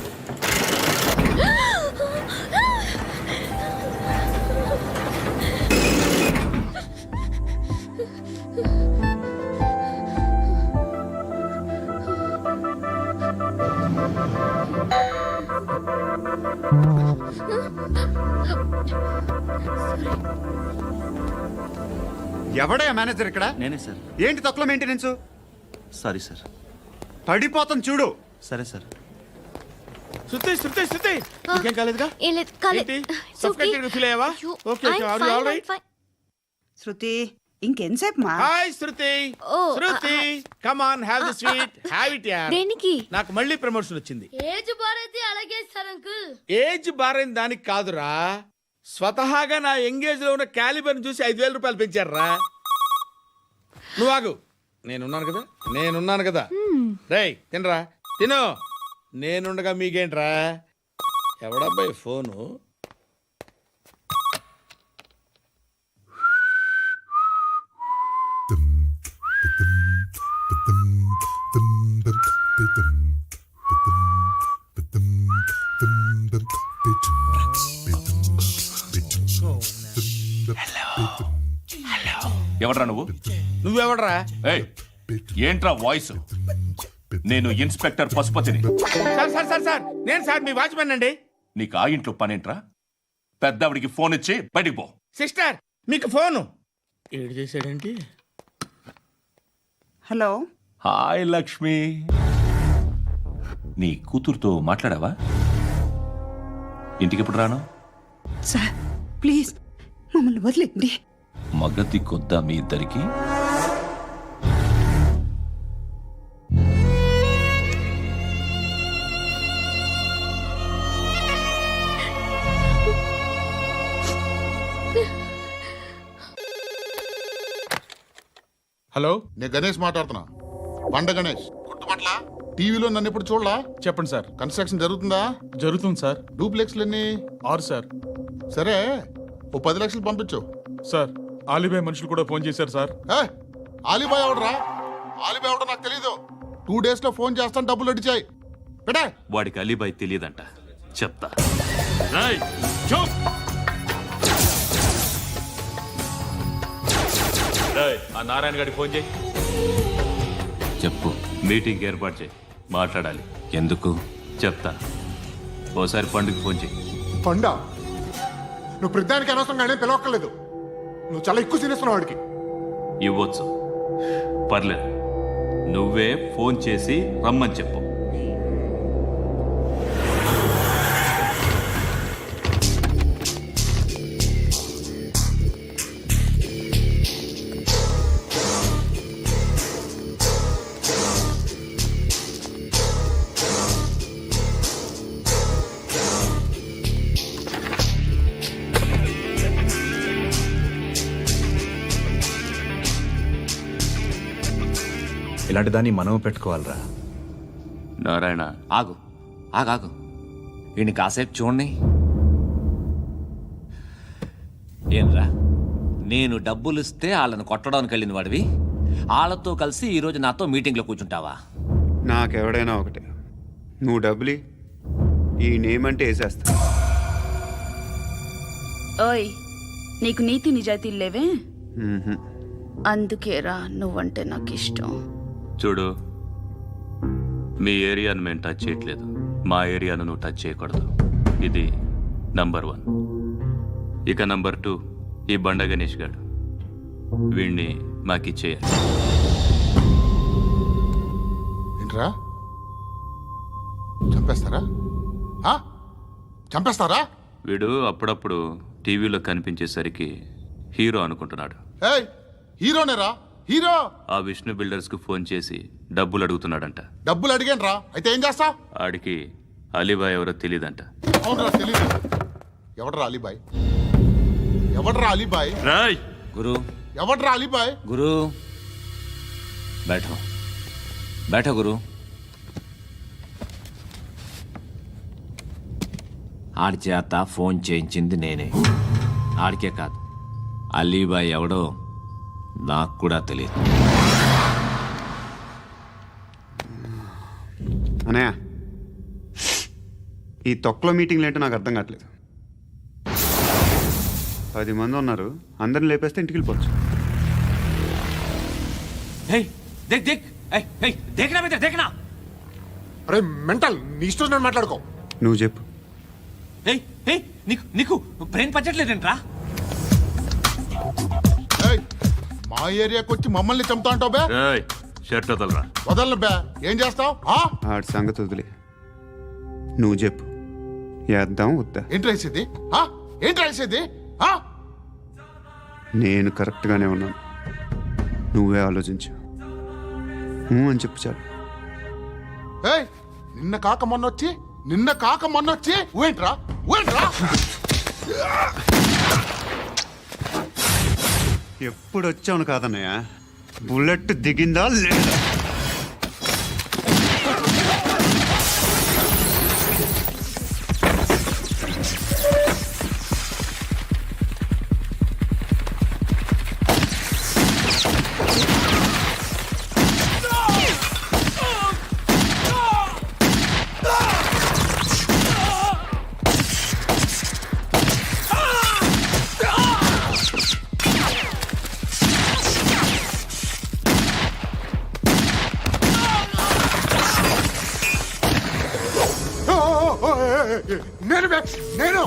ఎవడయ్యా మేనేజర్ ఇక్కడ? నేనే సార్. ఏంటి తక్కువ మెయింటెనెన్స్? Sorry sir. పడిపోతాం చూడు. సరే సార్. శృతి ఇంకేం కాలేదుగా? ఏం లేదు, కాలేదు. ఏంటి? It's okay. Suffocated గా feel అయ్యావా? Okay, I'm are you fine, all right? I'm fine. శృతి ఇంకెంతసేపు మా? Hi Shruti. Oh, Shruti come on, have the sweet, have it యార్. దేనికి? నాకు మళ్ళీ ప్రమోషన్ వచ్చింది. ఏజ్ బారైతే అలాగే సార్ అంకుల్. ఏజ్ బారైన దానికి కాదురా, స్వతహాగా నా ఎంగేజ్ లో ఉన్న క్యాలిబర్ చూసి 5,000 రూపాయలు పెంచారా. నువ్వు ఆగు, నేనున్నాను కదా. రేయ్ తినరా, తిను. నేనుండగా మీకేంట్రా? ఎవడబ్బాయి ఫోను? ఎవడ్రా నువ్వు? నువ్వెవడరా? ఏయ్, ఏంట్రా వాయిస్? నేను ఇన్స్పెక్టర్ పశుపతిని. సార్ నేను సార్ మీ వాచ్మెన్ అండి. నీకు ఆ ఇంట్లో పనేంట్రా? పెద్దవిడికి ఫోన్ ఇచ్చి బయటికి పో. సిస్టర్ మీకు ఫోను. ఏడు చేశాడేంటి? హలో. హాయ్ లక్ష్మి. నీ కూతురుతో మాట్లాడావా? ఇంటికి ఎప్పుడు రాను? సార్ ప్లీజ్ మమ్మల్ని వదిలేండి. మగతి కొద్దా మీ ఇద్దరికి? హలో, నేను గణేష్ మాట్లాడుతున్నా. బండ గణేష్ గుర్తుపట్ల? టీవీలో నన్ను ఎప్పుడు చూడలా? చెప్పండి సార్. కన్స్ట్రక్షన్ జరుగుతుందా? జరుగుతుంది సార్. డూప్లెక్స్లు ఎన్ని? 6 సార్. సరే, ఓ 10 లక్షలు పంపించు. సార్ ఆలిబాయ్ మనుషులు కూడా ఫోన్ చేశారు సార్. ఆలిబాయ్ ఎవడరా? ఆలిబాయ్ ఎవడో నాకు తెలీదు. 2 days లో ఫోన్ చేస్తాను, డబ్బులు అడిచాయి. పెట్టే. వాడికి అలీబాయ్ తెలియదంట, చెప్తా. ఆ నారాయణ గారికి ఫోన్ చేయి. చెప్పు. మీటింగ్ ఏర్పాటు చేయి, మాట్లాడాలి. ఎందుకు? చెప్తా. ఓసారి పండుగ ఫోన్ చేయి. పండ, నువ్వు ప్రతిదానికి అనవసరంగానే పిలవక్కర్లేదు. నువ్వు చాలా ఎక్కువ సీనిస్తున్నావు వాడికి. ఇవ్వచ్చు, పర్లేదు. నువ్వే ఫోన్ చేసి రమ్మని చెప్పు. ఇలాంటి దాన్ని మనం పెట్టుకోవాలరా. నారాయణ, ఆగు ఆగాగు, ఈయన కాసేపు చూడండి. ఏంరా, నేను డబ్బులు ఇస్తే వాళ్ళని కొట్టడానికి వెళ్ళిన వాడివి, వాళ్ళతో కలిసి ఈరోజు నాతో మీటింగ్లో కూర్చుంటావా? నాకెవడైనా ఒకటే, నువ్వు డబ్బులి, ఈ నేమ్ అంటే వేసేస్తా. ఓయ్, నీకు నీతి నిజాయితీలు లేవే, అందుకేరా నువ్వంటే నాకు ఇష్టం. చూడు, మీ ఏరియాను మేము టచ్ చేయట్లేదు, మా ఏరియాను నువ్వు టచ్ చేయకూడదు. ఇది నంబర్ 1. ఇక నంబర్ 2, ఈ బండ గణేష్ గారు, వీణ్ణి మాకిచ్చేయాలి. ఏంట్రా చంపేస్తారా? ఆ? చంపేస్తారా? వీడు అప్పుడప్పుడు టీవీలో కనిపించేసరికి హీరో అనుకుంటున్నాడు. ఏయ్, హీరోనేరా, హీరో. ఆ విష్ణు బిల్డర్స్కు ఫోన్ చేసి డబ్బులు అడుగుతున్నాడంట. డబ్బులు అడిగాను అయితే ఏం చేస్తా? ఆడికి అలీబాయ్ ఎవరో తెలియదంట. అవునరా, తెలీదు. ఎవడరా అలీబాయ్? ఎవడరా అలీబాయ్? రాయ్ గురు, ఎవడరా అలీబాయ్? గురు, బైఠో బైఠో గురు. ఆడి చేత ఫోన్ చేయించింది నేనే. ఆడికే కాదు, అలీబాయ్ ఎవడో నాకు కూడా తెలియదు. అనయ్య, ఈ తొక్కలో మీటింగ్లు ఏంటో నాకు అర్థం కావట్లేదు. 10 మంది ఉన్నారు, అందరిని లేపేస్తే ఇంటికి వెళ్ళిపోవచ్చు. అరే మెంటల్, నీ ఇష్టం నేను మాట్లాడుకో. నువ్వు చెప్పు. నీకు బ్రెయిన్ పచ్చట్లేదంట్రా? ఏయ్, మా ఏరియాకి వచ్చి మమ్మల్ని చంపుతా అంటావు బే? రాయ్ షర్ట్ వదలరా. వదలను బే. ఏం చేస్తావు? ఆడి సంగతి వదిలే, నువ్వు చెప్పు. వేద్దాం వద్దా? ఏంటి రాసేది? ఏంటి రాసేది? నేను కరెక్ట్గానే ఉన్నాను, నువ్వే ఆలోచించు. అని చెప్పు చాలు. ఏయ్, నిన్న కాక మొన్నొచ్చి ఊయంట్రా. ఎప్పుడు వచ్చావును కాదన్నయ్య, బుల్లెట్ దిగిందా లేదా? నేను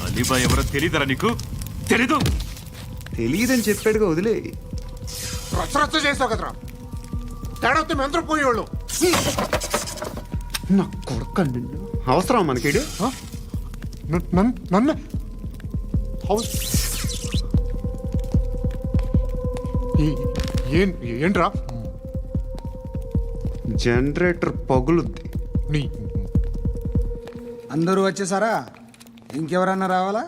అలీబాయ్ ఎవరో తెలీదరా నీకు? తెలీదు? తెలియదని చెప్పాడుగా, వదిలే. రచ్చ చేసావు కదరా. తేడా వస్తే మెంతరం పోయేవాళ్ళు. నా కొడుకు నిన్ను అవసరం మనకి. నన్ను ఏంట్రా? జనరేటర్ పగులుద్ది. నీ అందరూ వచ్చేసారా? ఇంకెవరన్నా రావాలా?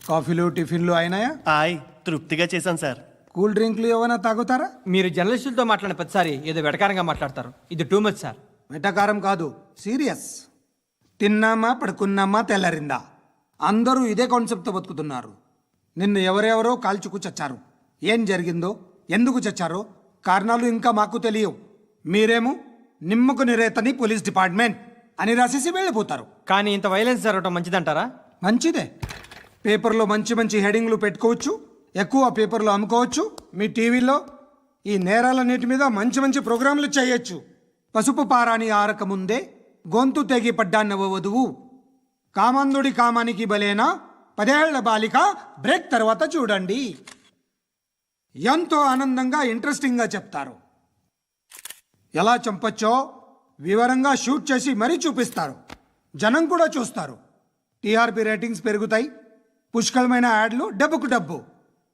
కాఫీలు టిఫిన్లు అయినాయా? తృప్తిగా చేశాను సార్. కూల్ డ్రింక్లు ఏమైనా తాగుతారా? మీరు జర్నలిస్టులతో మాట్లాడిన ప్రతిసారి ఏదో వెటకారంగా మాట్లాడతారు. ఇది టూ మచ్ సార్. వెటకారం కాదు, సీరియస్. తిన్నామా పడుకున్నామా తెల్లరిందా, అందరూ ఇదే కాన్సెప్ట్తో బతుకుతున్నారు. నిన్ను ఎవరెవరో కాల్చుకు చచ్చారు. ఏం జరిగిందో, ఎందుకు చచ్చారో కారణాలు ఇంకా మాకు తెలియవు. మీరేమో నిమ్మకు నిరేతని పోలీస్ డిపార్ట్మెంట్ అని రాసేసి వెళ్ళిపోతారు. కానీ ఇంత వైలెన్స్ జరగడం మంచిదంటారా? మంచిదే. పేపర్లో మంచి మంచి హెడింగ్లు పెట్టుకోవచ్చు, ఎక్కువ పేపర్లు అమ్ముకోవచ్చు. మీ టీవీలో ఈ నేరాలన్నిటి మీద మంచి మంచి ప్రోగ్రాంలు చేయొచ్చు. పసుపు పారాని ఆరక ముందే గొంతు తెగి పడ్డాన్నవ వధువు, కామందుడి కామానికి బలేనా 10 ఏళ్ల బాలిక బ్రేక్ తర్వాత చూడండి. ఎంతో ఆనందంగా ఇంట్రెస్టింగ్గా చెప్తారు. ఎలా చంపచ్చో వివరంగా షూట్ చేసి మరీ చూపిస్తారు. జనం కూడా చూస్తారు. టీఆర్పీ రేటింగ్స్ పెరుగుతాయి. పుష్కలమైన యాడ్లు, డబ్బుకు డబ్బు.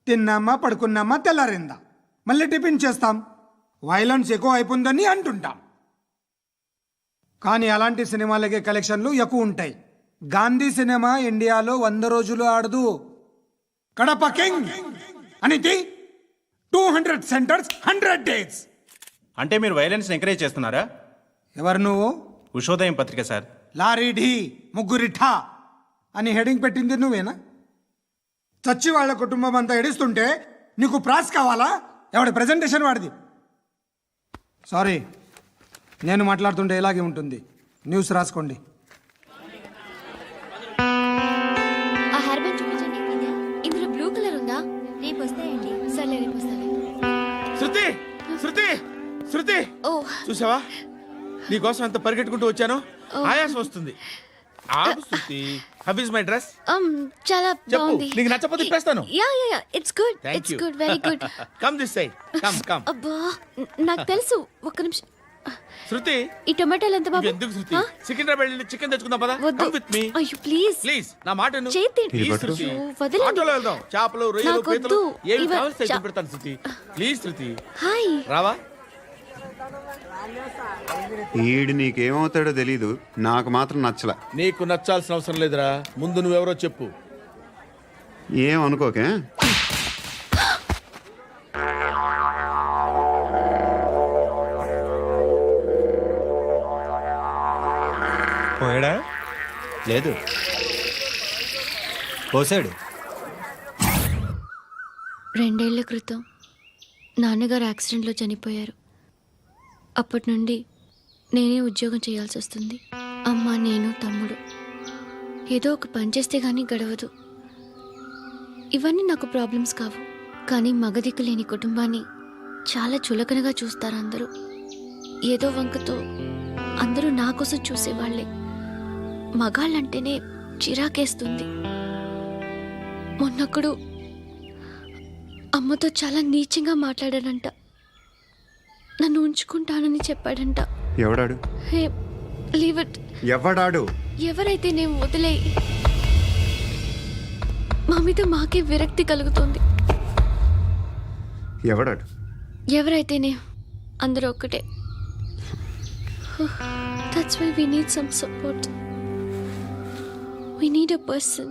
తిన్నామా పడుకున్నామా తెల్లారిందా, మళ్ళీ టిఫిన్ చేస్తాం. వైలెన్స్ ఎక్కువ అయిపోయిందని అంటుంటాం. కానీ అలాంటి సినిమాలకే కలెక్షన్లు ఎక్కువ ఉంటాయి. గాంధీ సినిమా ఇండియాలో 100 రోజులు ఆడదు. కడప కింగ్ అనితి 200 సెంటర్స్ 100 డేస్. అంటే మీరు వైలెన్స్ ఎంకరేజ్ చేస్తున్నారా? ఎవరు నువ్వు? ఉషోదయం పత్రిక సార్. లారీ ఢీ ముగ్గురి ఠా అని హెడింగ్ పెట్టింది నువ్వేనా? చచ్చి వాళ్ళ కుటుంబం అంతా ఎడుస్తుంటే నీకు ప్రాస్ కావాలా? ఎవడి ప్రెజెంటేషన్ వాడిది. సారీ, నేను మాట్లాడుతుంటే ఇలాగే ఉంటుంది. న్యూస్ రాసుకోండి. ఆ హెయిర్ బ్యాండ్ చూపించండి. ఇందులో బ్లూ కలర్ ఉందా? రేపు వస్తాయండి. సర్లే, రేపు వస్తాను. శృతి శృతి శృతి, ఓ చూసావా నీకోసం ఎంత పరిగెట్టుకుంటూ వచ్చాను. ఆయాసం వస్తుంది. ఆగు Shruti. How is my dress? చాలా చెప్పు. బాగుంది. నీకు నచ్చకపోతే తిప్పేస్తాను. Yeah it's good. Thank it's you. Good, very good. Come this side. Come. అబ్బా, నాకు తెలుసు. ఒక్క నిమిషం. శృతి, ఈ టొమాటోలు ఎంత బాబు? ఎందుకు శృతి? సికింద్రాబాద్ వెళ్ళి చికెన్ తెచ్చుకుందాం పదా. వద్దు. కమ్ విత్ మీ అయ్యో ప్లీజ్ ప్లీజ్. నా మాట విను. చేతి ప్లీజ్ శృతి. వదలండి. ఆటోలో వెళ్దాం. చేపలు, రొయ్యలు, నాకు పీతలు వద్దు. ఏమి ఇవ- కావాలి సైతం చా- పెడతాను శృతి. Please Shruti. హాయ్. రావా? ఈడు నీకేమవుతాడో తెలీదు, నాకు మాత్రం నచ్చల. నీకు నచ్చాల్సిన అవసరం లేదురా. ముందు నువ్వెవరో చెప్పు. ఏం అనుకోకే. పోయాడా? లేదు, పోసాడు. 2 ఏళ్ల క్రితం నాన్నగారు యాక్సిడెంట్లో చనిపోయారు. అప్పటి నుండి నేనే ఉద్యోగం చేయాల్సి వస్తుంది. అమ్మ, నేను, తమ్ముడు ఏదో ఒక పని చేస్తే గానీ గడవదు. ఇవన్నీ నాకు ప్రాబ్లమ్స్ కావు, కానీ మగదిక్కు లేని కుటుంబాన్ని చాలా చులకనగా చూస్తారు అందరూ. ఏదో వంకతో అందరూ నా కోసం చూసేవాళ్లే. మగాళ్ళంటేనే చిరాకేస్తుంది. మొన్నొక్కడు అమ్మతో చాలా నీచంగా మాట్లాడాడంట. నన్ను ఉంచుకుంటానని చెప్పాడంట. ఎవడాడు? హే, లీవ్ ఇట్. ఎవడాడు? ఎవరైతే నేను వదిలే. మా మీద మాకే విరక్తి కలుగుతుంది. ఎవడాడు? ఎవరైతేనే అందరూ ఒక్కటే. That's why we need some support. We need a person.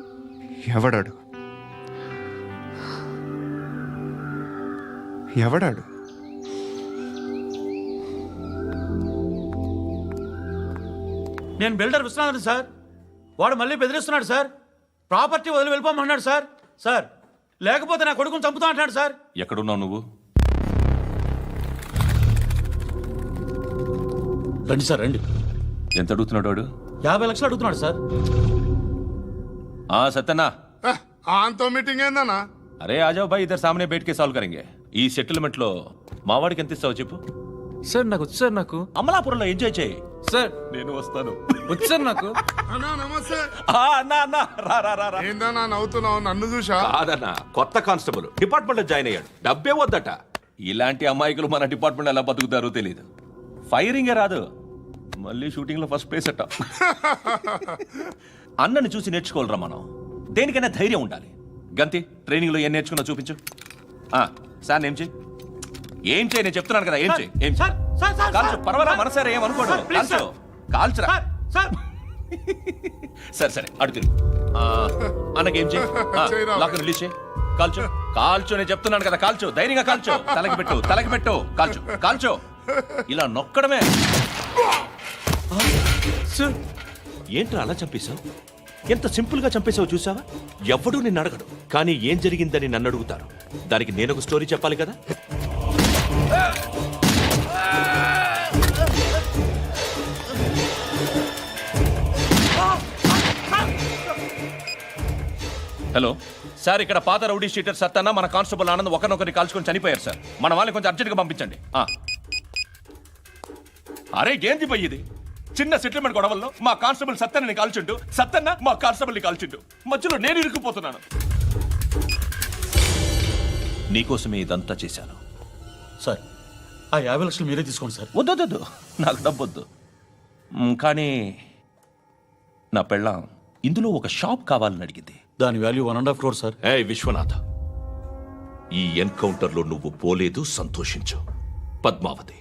ఎవడాడు? ఎవడాడు? నేను బిల్డర్ విశ్వనాథన్ సార్. వాడు మళ్ళీ బెదిరిస్తున్నాడు సార్. ప్రాపర్టీ వదిలి వెళ్ళిపోమన్నాడు సార్. సార్, లేకపోతే నా కొడుకుని చంపుతా అంటున్నాడు సార్. ఎక్కడున్నావు నువ్వు? రండి సార్, రండి. ఎంత అడుగుతున్నాడు వాడు? 50 లక్షలు అడుగుతున్నాడు సార్. సత్యన్నా, ఆంతో మీటింగ్ ఏందన్నా? అరే ఆజావ్ భాయ్, ఇద్దరు సామనే బయటకే సాల్వ్ కరెంగే. ఈ సెటిల్మెంట్ లో మా వాడికి ఎంత ఇస్తావు చెప్పు. సార్ నాకు వచ్చు సార్. నాకు అమలాపురంలో ఎంజాయ్ చేయి సార్. నేను వస్తాను. వచ్చు సార్ నాకు. అన్నా నమస్తే. అన్నా రా. ఏందన్నా నవ్వుతున్నావు? నన్ను చూసా? కాదన్నా, కొత్త కానిస్టేబుల్ డిపార్ట్మెంట్ లో జాయిన్ అయ్యాడు. డబ్బే వద్దట. ఇలాంటి అమాయకులు మన డిపార్ట్మెంట్ ఎలా బతుకుతారో తెలియదు. ఫైరింగే రాదు, మళ్ళీ షూటింగ్ లో ఫస్ట్ ప్లేస్ అట్ట. అన్నని చూసి నేర్చుకోవాలరా మనం. దేనికైనా ధైర్యం ఉండాలి. గంతి, ట్రైనింగ్ లో ఏం నేర్చుకున్నా చూపించు. సార్ ఏం చేయి, ఏం చేయి, నేను చెప్తున్నాను కదా. ఏం చేయి, ఏం సార్, సార్, సార్, కాల్చు. సార్. పర్వాలా, మనసారా ఏమనుకోడు. సార్, ప్లీజ్ కాల్చు, కాల్చురా. Sir, sir. సరే అడుగుతుంది. అన్నకేం చేయి, చేయరా. లాక్ రిలీజ్ చేయి. కాల్చు, కాల్చు. నేను చెప్తున్నాను కదా, కాల్చు. ధైర్యంగా కాల్చు. తలకి పెట్టు. కాల్చు. ఇలా నొక్కడమే. ఏంట్రా అలా చంపేశావు? ఎంత సింపుల్ గా చంపేశావు చూసావా? ఎవడూ నిన్ను అడగడు, కానీ ఏం జరిగిందని నన్ను అడుగుతారు. దానికి నేను ఒక స్టోరీ చెప్పాలి కదా. హలో సార్, ఇక్కడ పాత రౌడీ షీటర్ సత్తన్న, మన కానిస్టేబుల్ ఆనంద్ ఒకరినొకరిని కాల్చుకొని చనిపోయారు సార్. మన వాళ్ళని కొంచెం అర్జెంట్గా పంపించండి. అరే ఏంది పోయి ఇది? చిన్న సెటిల్మెంట్ గొడవల్లో మా కానిస్టేబుల్ సత్తన్నని కాల్చుండు, సత్తన్న మా కానిస్టేబుల్ని కాల్చుండు. మధ్యలో నేను ఇరుక్కుపోతున్నాను. నీకోసమే ఇదంతా చేశాను సార్, ఆ 50 లక్షలు మీరే తీసుకోండి సార్. వద్దొద్దు, నాకు డబ్బొద్దు. కానీ నా పెళ్ళాం ఇందులో ఒక షాప్ కావాలని అడిగింది. దాని వాల్యూ 1.5 crore సార్. ఏయ్ విశ్వనాథ, ఈ ఎన్కౌంటర్ లో నువ్వు పోలేదు, సంతోషించు. పద్మావతి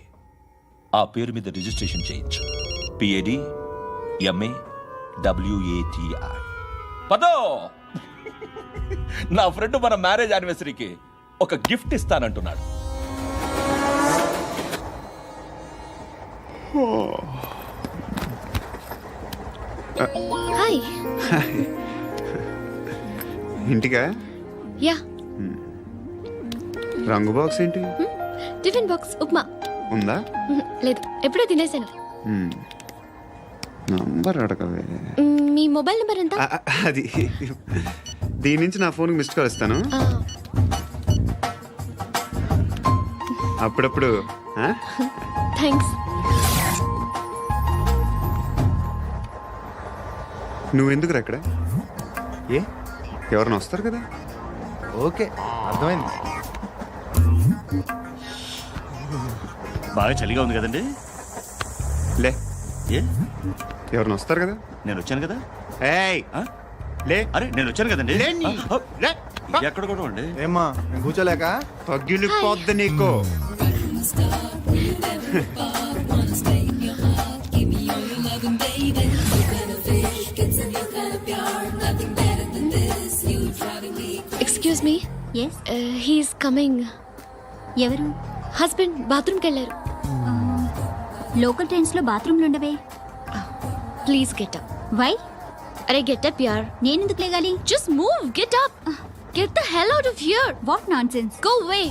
ఆ పేరు మీద రిజిస్ట్రేషన్ చేయించు. PAD MA WATI. పదో, నా ఫ్రెండ్ మన మ్యారేజ్ యానివర్సరీకి ఒక గిఫ్ట్ ఇస్తానంటున్నాడు. హాయ్. ఇంటికా? యా. రంగు బాక్స్ ఏంటి? Tiffin box upma. ఉందా? లేదు, ఎప్పుడో తినేసాను. నంబర్ అడగవే. మీ మొబైల్ నెంబర్ ఎంత? అది దీని నుంచి నా ఫోన్కి మిస్డ్ కాల్ ఇస్తాను. అప్పుడప్పుడు. థ్యాంక్స్. నువ్వెందుకురా అక్కడ? ఏ ఎవరైనా వస్తారు కదా. ఓకే, అర్థమైంది. బాగా చలిగా ఉంది కదండి. లే, ఏ ఎవరైనా వస్తారు కదా. నేను వచ్చాను కదా. ఏయ్ లే. అరే నేను వచ్చాను కదండి. ఎక్కడ కూడా ఉండి. ఏమ్మా నేను కూర్చోలేక? పగిలిపోద్ది నీకు. Excuse me. Yes. He's coming. ఎవరు? హస్బెండ్ బాత్రూమ్కి వెళ్ళారు. లోకల్ ట్రైన్స్ లో బాత్రూమ్లు ఉండవే. Please get up. వై? అరే గెట్ అప్ యార్. నేనెందుకు లేగాలి? Just move, get up. Get the hell out of here. What nonsense. Go away.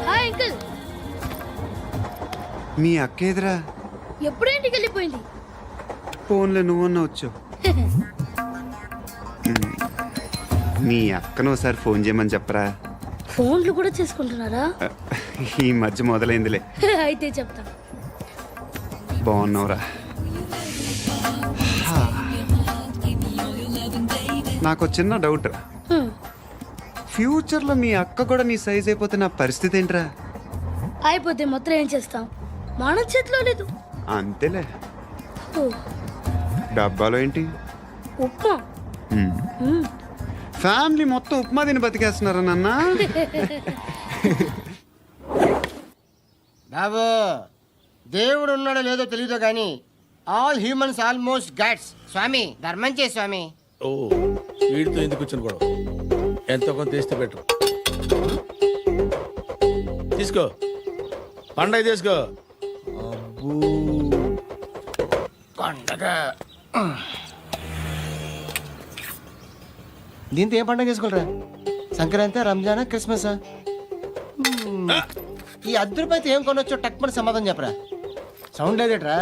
Hi uncle. మీ అక్క ఎదురా? ఎప్పుడు ఇంటికి వెళ్ళిపోయింది? ఫోన్లో నువ్వన్నా వచ్చు. మీ అక్కను ఒకసారి ఫోన్ చేయమని చెప్పరా. ఫోన్లు కూడా చేసుకుంటున్నారా? ఈ మధ్య మొదలైందిలే. అయితే చెప్తా. బాగున్నావురా? నాకు చిన్న డౌట్ రా. ఫ్యూచర్లో మీ అక్క కూడా నీ సైజ్ అయిపోతే నా పరిస్థితి ఏంట్రా? అయిపోతే మొత్తం ఏం చేస్తాం? మన చేతిలో లేదు. అంతేలే. డబ్బాలో ఏంటి? ఉప్మా. ఫ్యామిలీ మొత్తం ఉప్మా తిని బతికేస్తున్నారా నాన్న? బాబు, దేవుడు ఉన్నాడో లేదో తెలియదు కానీ ఆల్ హ్యూమన్స్ ఆల్మోస్ట్ గాడ్స్. స్వామి ధర్మం చే స్వామి. ఓ వీడితో ఎందుకు వచ్చిన గొడవ? ఎంతో కొంత తీస్తే పెట్టు. తీసుకో, పండగ తీసుకో. పండగ దీంతో ఏం పండగ చేసుకోరా? సంక్రాంతి, రంజానా, క్రిస్మసా? ఈ రూపాయలతో ఏం కొనొచ్చో టక్మని సమాధానం చెప్పరా. సౌండ్ లేదేట్రా?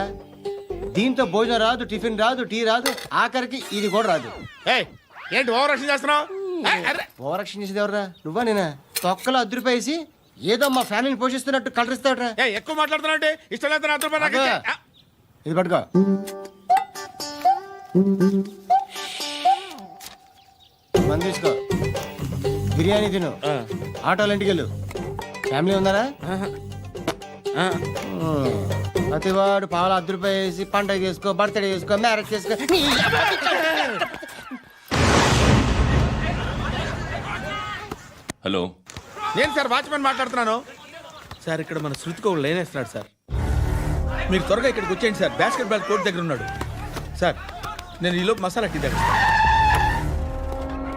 దీంతో భోజనం రాదు, టిఫిన్ రాదు, టీ రాదు, ఆఖరికి ఇది కూడా రాదు. ఏంటి ఓవర్ రక్షణ చేస్తున్నావు? ఓవరాక్షన్ చేసేది ఎవరా? నువ్వా నేనా? తొక్కలో రూపాయలు వేసి ఏదో మా ఫ్యామిలీని పోషిస్తున్నట్టు కలరిస్తాడ్రా. ఎక్కువ మాట్లాడుతున్నావు అంటే ఇష్టం లేదు. రూపాయలు నాకు ఇచ్చే. ఇది పట్టుకో. మంది తీసుకో, బిర్యానీ తిను, ఆటోలు ఇంటికి వెళ్ళు. ఫ్యామిలీ ఉన్నారా? ప్రతివాడు పావులు రూపాయలు వేసి పండగ చేసుకో, బర్త్డే చేసుకో, మ్యారేజ్ చేసుకో. హలో, నేను సార్ వాచ్మెన్ మాట్లాడుతున్నాను. సార్ ఇక్కడ మన శృతికో లైన్ వేస్తున్నాడు సార్. మీరు త్వరగా ఇక్కడికి వచ్చేయండి సార్. బాస్కెట్ బాల్ కోర్ట్ దగ్గర ఉన్నాడు సార్. నేను ఈలోపు మసాలా టీ దగ్గర.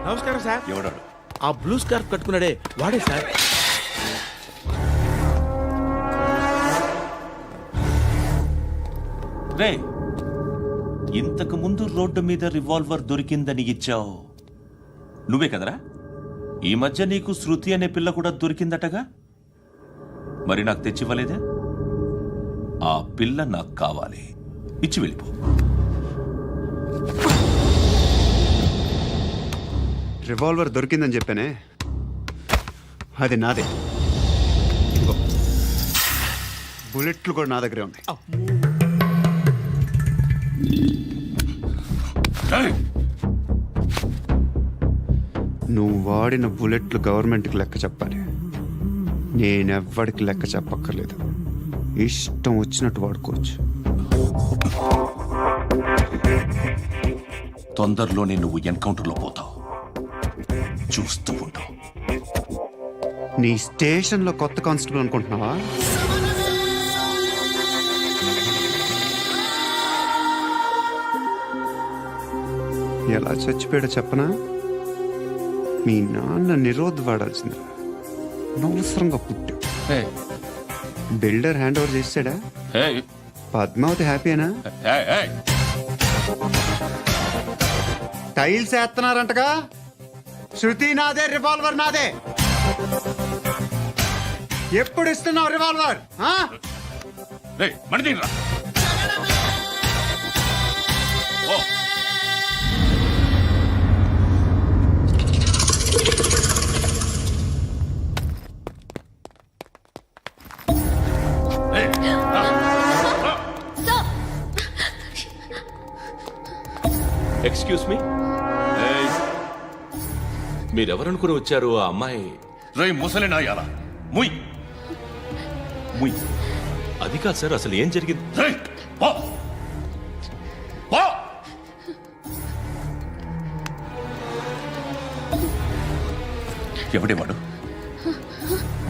నమస్కారం సార్. ఎవడాడు? ఆ బ్లూ స్కార్ఫ్ కట్టుకున్నాడే వాడే సార్. రే, ఇంతకు ముందు రోడ్డు మీద రివాల్వర్ దొరికిందని ఇచ్చావు నువ్వే కదరా? ఈ మధ్య నీకు శృతి అనే పిల్ల కూడా దొరికిందటగా? మరి నాకు తెచ్చివ్వలేదే? ఆ పిల్ల నాకు కావాలి, ఇచ్చి వెళ్ళిపో. రివాల్వర్ దొరికిందని చెప్పానే, అది నాదే. ఇదిగో, బుల్లెట్లు కూడా నా దగ్గరే ఉన్నాయి. నువ్వు వాడిన బుల్లెట్లు గవర్నమెంట్కి లెక్క చెప్పాలి. నేనెవ్వడికి లెక్క చెప్పక్కర్లేదు. ఇష్టం వచ్చినట్టు వాడుకోవచ్చు. తొందరలోనే నువ్వు ఎన్కౌంటర్లో పోతావు, చూస్తూ ఉంటావు. నీ స్టేషన్లో కొత్త కానిస్టేబుల్ అనుకుంటున్నావా? ఎలా చచ్చిపోయాడో చెప్పనా? మీ నాన్న నిరోధ్ వాడాల్సింది. అనవసరంగా పుట్టావు బిల్డర్ హ్యాండ్ ఓవర్ చేసాడా పద్మావతి హ్యాపీనా టైల్స్ వేస్తున్నారంటగా శృతి నాదే రివాల్వర్ నాదే ఎప్పుడు ఇస్తున్నావు రివాల్వర్ ఎక్స్క్యూజ్ మీ మీరెవరనుకుని వచ్చారు ఆ అమ్మాయి రేయ్ ముసలి నాయాల ముయ్ ముయ్ అది కాదు సార్ అసలు ఏం జరిగింది రేయ్ పో పో ఎవడేవాడు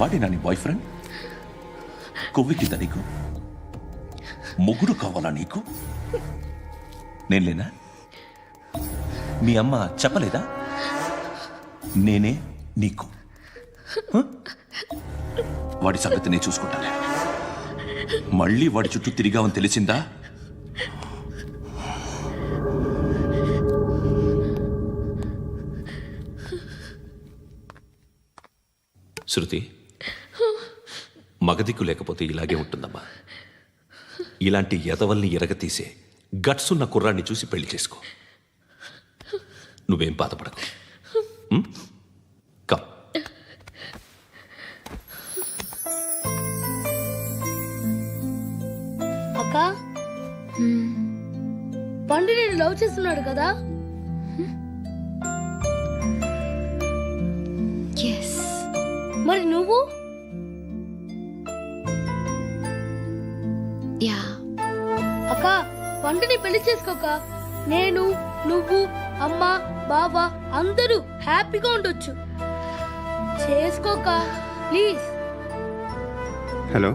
వాడి నా నీ బాయ్ ఫ్రెండ్ కొవ్వికింద నీకు ముగ్గురు కావాలా నీకు నేను లేనా మీ అమ్మ చెప్పలేదా నేనే నీకు వాడి సంగతి నేను చూసుకుంటాను మళ్ళీ వాడి చుట్టూ తిరిగావని తెలిసిందా శృతి మగదిక్కు లేకపోతే ఇలాగే ఉంటుందమ్మా ఇలాంటి ఎదవల్ని ఎరగతీసే గట్స్ ఉన్న కుర్రాన్ని చూసి పెళ్లి చేసుకో నువ్వేం బాధపడకు కమ్ అక్క పండు నేను లవ్ చేస్తున్నాడు కదా ఎస్ మరి నువ్వు యా అక్క పండుని పెళ్లి చేసుకోక నేను నువ్వు అమ్మ బావ అందరూ హ్యాపీగా ఉండొచ్చు చేసుకోక ప్లీజ్ హలో